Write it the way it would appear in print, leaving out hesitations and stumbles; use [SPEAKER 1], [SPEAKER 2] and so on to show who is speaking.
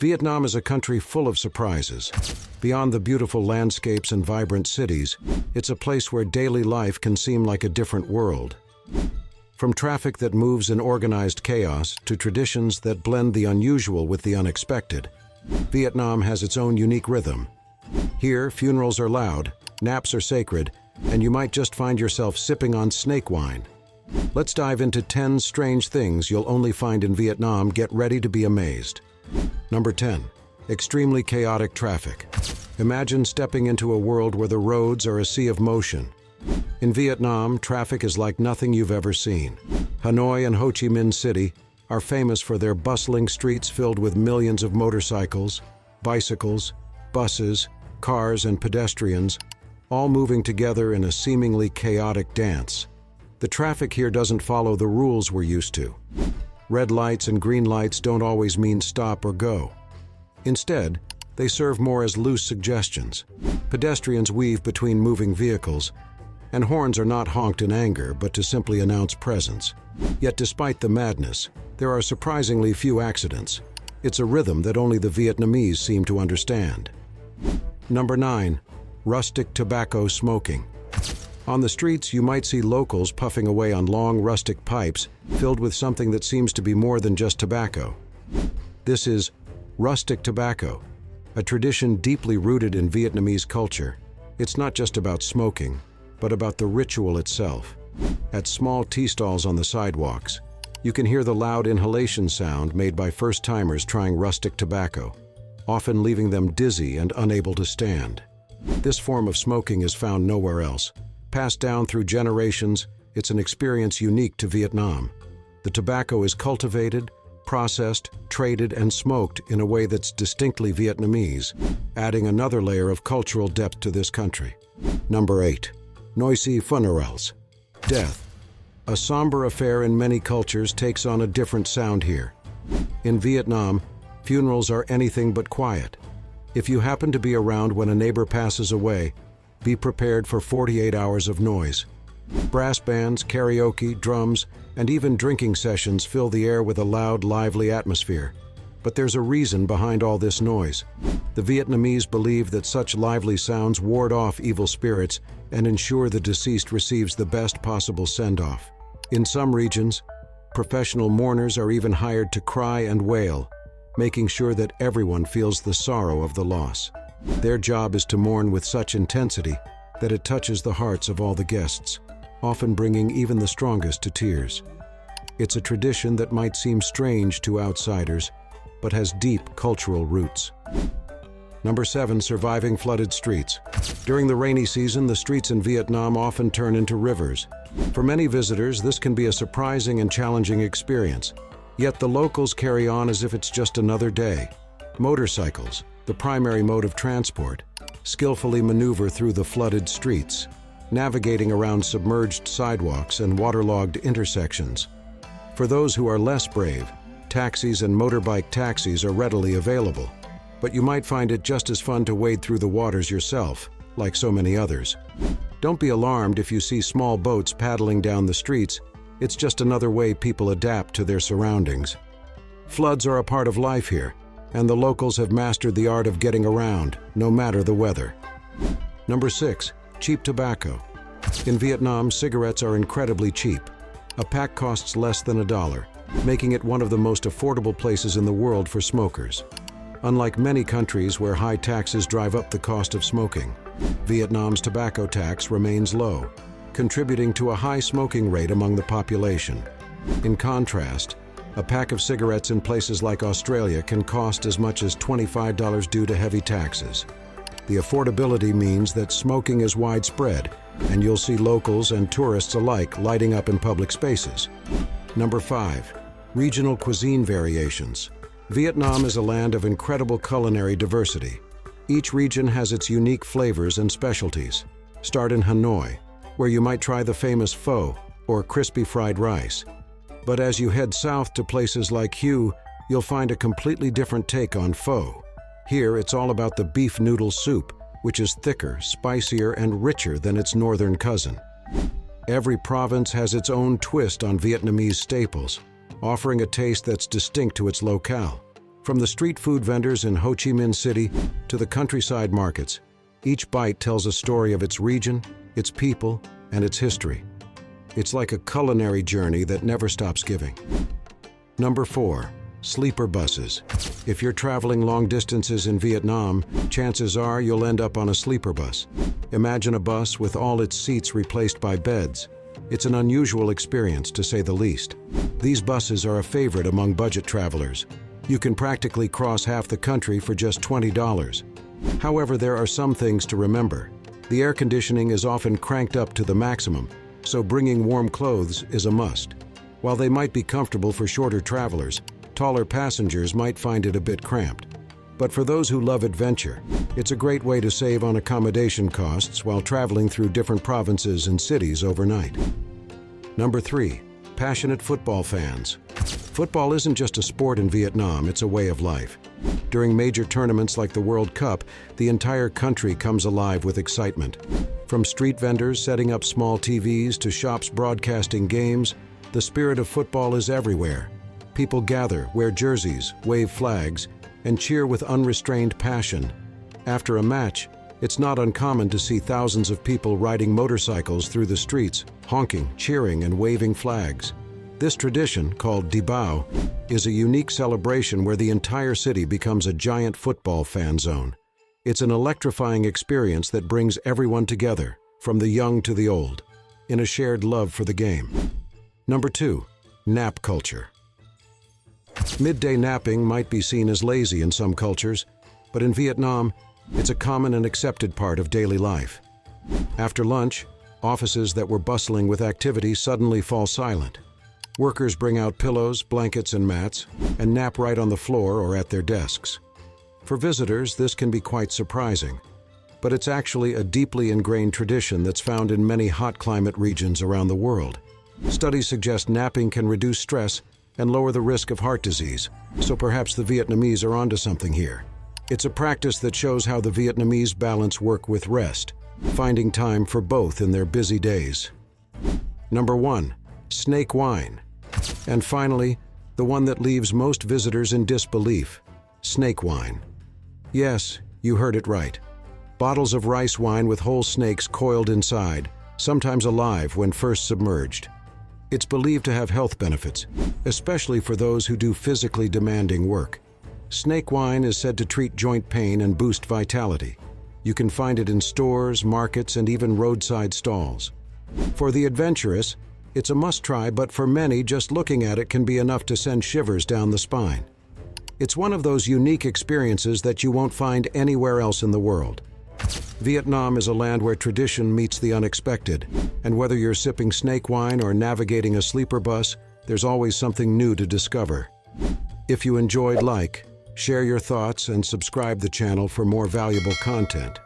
[SPEAKER 1] Vietnam is a country full of surprises. Beyond the beautiful landscapes and vibrant cities, it's a place where daily life can seem like a different world. From traffic that moves in organized chaos to traditions that blend the unusual with the unexpected, Vietnam has its own unique rhythm. Here, funerals are loud, naps are sacred, and you might just find yourself sipping on snake wine. Let's dive into 10 strange things you'll only find in Vietnam. Get ready to be amazed. Number 10. Extremely chaotic traffic. Imagine stepping into a world where the roads are a sea of motion. In Vietnam, traffic is like nothing you've ever seen. Hanoi and Ho Chi Minh City are famous for their bustling streets filled with millions of motorcycles, bicycles, buses, cars, and pedestrians, all moving together in a seemingly chaotic dance. The traffic here doesn't follow the rules we're used to. Red lights and green lights don't always mean stop or go. Instead, they serve more as loose suggestions. Pedestrians weave between moving vehicles, and horns are not honked in anger, but to simply announce presence. Yet despite the madness, there are surprisingly few accidents. It's a rhythm that only the Vietnamese seem to understand. Number 9. Rustic tobacco smoking. On the streets, you might see locals puffing away on long rustic pipes filled with something that seems to be more than just tobacco. This is rustic tobacco, a tradition deeply rooted in Vietnamese culture. It's not just about smoking, but about the ritual itself. At small tea stalls on the sidewalks, you can hear the loud inhalation sound made by first-timers trying rustic tobacco, often leaving them dizzy and unable to stand. This form of smoking is found nowhere else. Passed down through generations, it's an experience unique to Vietnam. The tobacco is cultivated, processed, traded, and smoked in a way that's distinctly Vietnamese, adding another layer of cultural depth to this country. Number 8. Noisy funerals. Death. A somber affair in many cultures takes on a different sound here. In Vietnam, funerals are anything but quiet. If you happen to be around when a neighbor passes away, be prepared for 48 hours of noise. Brass bands, karaoke, drums, and even drinking sessions fill the air with a loud, lively atmosphere. But there's a reason behind all this noise. The Vietnamese believe that such lively sounds ward off evil spirits and ensure the deceased receives the best possible send-off. In some regions, professional mourners are even hired to cry and wail, making sure that everyone feels the sorrow of the loss. Their job is to mourn with such intensity that it touches the hearts of all the guests, often bringing even the strongest to tears. It's a tradition that might seem strange to outsiders, but has deep cultural roots. Number 7. Surviving flooded streets. During the rainy season, the streets in Vietnam often turn into rivers. For many visitors, this can be a surprising and challenging experience. Yet the locals carry on as if it's just another day. Motorcycles, the primary mode of transport, skillfully maneuver through the flooded streets, navigating around submerged sidewalks and waterlogged intersections. For those who are less brave, taxis and motorbike taxis are readily available, but you might find it just as fun to wade through the waters yourself, like so many others. Don't be alarmed if you see small boats paddling down the streets. It's just another way people adapt to their surroundings. Floods are a part of life here, and the locals have mastered the art of getting around, no matter the weather. Number 6. Cheap tobacco. In Vietnam, cigarettes are incredibly cheap. A pack costs less than $1, making it one of the most affordable places in the world for smokers. Unlike many countries where high taxes drive up the cost of smoking, Vietnam's tobacco tax remains low, contributing to a high smoking rate among the population. In contrast, a pack of cigarettes in places like Australia can cost as much as $25 due to heavy taxes. The affordability means that smoking is widespread, and you'll see locals and tourists alike lighting up in public spaces. Number 5. Regional cuisine variations. Vietnam is a land of incredible culinary diversity. Each region has its unique flavors and specialties. Start in Hanoi, where you might try the famous pho, or crispy fried rice. But as you head south to places like Hue, you'll find a completely different take on pho. Here, it's all about the beef noodle soup, which is thicker, spicier, and richer than its northern cousin. Every province has its own twist on Vietnamese staples, offering a taste that's distinct to its locale. From the street food vendors in Ho Chi Minh City to the countryside markets, each bite tells a story of its region, its people, and its history. It's like a culinary journey that never stops giving. Number 4. Sleeper buses. If you're traveling long distances in Vietnam, chances are you'll end up on a sleeper bus. Imagine a bus with all its seats replaced by beds. It's an unusual experience, to say the least. These buses are a favorite among budget travelers. You can practically cross half the country for just $20. However, there are some things to remember. The air conditioning is often cranked up to the maximum, so bringing warm clothes is a must. While they might be comfortable for shorter travelers, taller passengers might find it a bit cramped. But for those who love adventure, it's a great way to save on accommodation costs while traveling through different provinces and cities overnight. Number 3. Passionate football fans. Football isn't just a sport in Vietnam, it's a way of life. During major tournaments like the World Cup, the entire country comes alive with excitement. From street vendors setting up small TVs to shops broadcasting games, the spirit of football is everywhere. People gather, wear jerseys, wave flags, and cheer with unrestrained passion. After a match, it's not uncommon to see thousands of people riding motorcycles through the streets, honking, cheering, and waving flags. This tradition, called Đi Bao, is a unique celebration where the entire city becomes a giant football fan zone. It's an electrifying experience that brings everyone together, from the young to the old, in a shared love for the game. Number 2. Nap culture. Midday napping might be seen as lazy in some cultures, but in Vietnam, it's a common and accepted part of daily life. After lunch, offices that were bustling with activity suddenly fall silent. Workers bring out pillows, blankets, and mats, and nap right on the floor or at their desks. For visitors, this can be quite surprising, but it's actually a deeply ingrained tradition that's found in many hot climate regions around the world. Studies suggest napping can reduce stress and lower the risk of heart disease, so perhaps the Vietnamese are onto something here. It's a practice that shows how the Vietnamese balance work with rest, finding time for both in their busy days. Number 1. Snake wine. And finally, the one that leaves most visitors in disbelief: snake wine. Yes, you heard it right. Bottles of rice wine with whole snakes coiled inside, sometimes alive when first submerged. It's believed to have health benefits, especially for those who do physically demanding work. Snake wine is said to treat joint pain and boost vitality. You can find it in stores, markets, and even roadside stalls. For the adventurous, it's a must-try, but for many, just looking at it can be enough to send shivers down the spine. It's one of those unique experiences that you won't find anywhere else in the world. Vietnam is a land where tradition meets the unexpected, and whether you're sipping snake wine or navigating a sleeper bus, there's always something new to discover. If you enjoyed, share your thoughts, and subscribe the channel for more valuable content.